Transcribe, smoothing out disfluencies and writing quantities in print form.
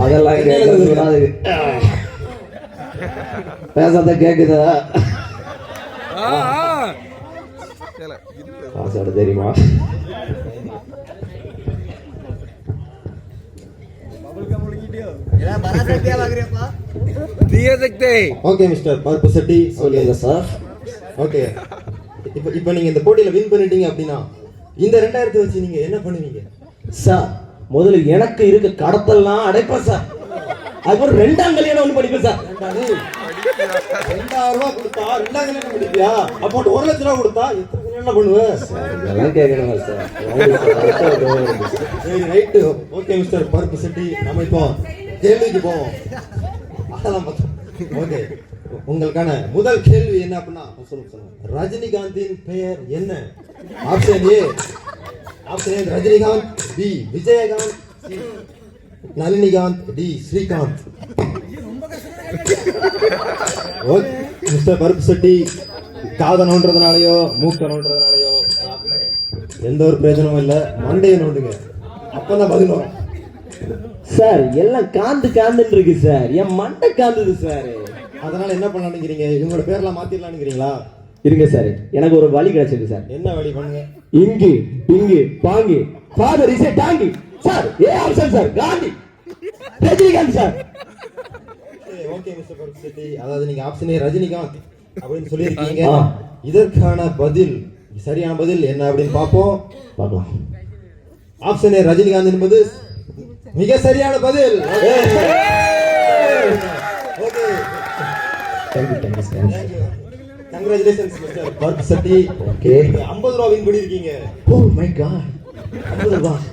அதெல்லாம் பேசாத கேக்குதா? பாஸ்வேர்டு தெரியுமா? ஓகே மிஸ்டர் பருப்பு சட்டி சொல்லுங்க சார். ஓகே, இப்போ நீங்க இந்த போட்டியில வின் பண்ணிட்டீங்க அப்படின்னா இந்த 2000 வச்சு நீங்க என்ன பண்ணுவீங்க சார்? முதல்ல எனக்கு இருக்க கடத்தெல்லாம் அடைப்பேன் சார். அதுக்கப்புறம் 2ஆம் கல்யாணம் ஒண்ணு படிப்பேன் சார். 2000 ரூபாய் கொடுத்தா 2ஆம் கல்யாணம் படிப்பியா? அப்போ 1 லட்சம் ரூபாய் கொடுத்தா என்ன பண்ணுவேன்? இதெல்லாம் கேட்கணுமா சார்? சரி, ரைட்டு. ஓகே மிஸ்டர் பருப்பு சட்டி, நம்ம இப்போ கேள்விக்கு போவோம். அதெல்லாம் ஓகே, உங்களுக்கான முதல் கேள்வி என்ன அப்படின்னா, சொல்லுங்க. ரஜினிகாந்தின் பெயர் என்ன? Option A Rajinikanth, B Vijayakanth, C Nalinikanth, D Srikanth. Okay mister பருப்பு சட்டி, காதை நோண்டுறதுனாலயோ மூக்க நோண்டுறதுனாலயோ எந்த ஒரு பிரயோஜனமும் இல்லை. மண்டையை நோண்டுங்க, அப்பதான் பதில் வரும். சார் எல்லாம் காந்துன்னு இருக்கு சார். என் மண்டை காந்துது சார். அதனால என்ன பண்ணலாம் நினைக்கிறீங்க? இவங்களோட பேர்லாம் மாத்திரலாம் நினைக்கிறீங்களா? இருங்க சார், எனக்கு ஒரு வழி கிடைச்சிருக்கு சார். என்ன வழி? பண்ணுங்க. இங்கு இங்கு பாங்கி father is a donkey sir. A option sir, Gandhi Rajinikanth sir. Okay mister பருப்பு சட்டி, அதாவது நீங்க ஆப்ஷன் ஏ ரஜினிகாந்த் அப்படின்னு சொல்லியிருக்கீங்க. இதற்கான பதில், சரியான பதில் என்ன அப்படின்னு பார்க்கலாம். ஆப்ஷன் ஏ ரஜினிகாந்த் என்பது மிக சரியான பதில். ஓகே, கங்க்ராச்சுலேஷன்ஸ் மிஸ்டர் பருப்பு சட்டி. ஓகே, 50 ரூபாய் வின் பண்ணிருக்கீங்க. ஓ மை காட், 50 ரூபாய்.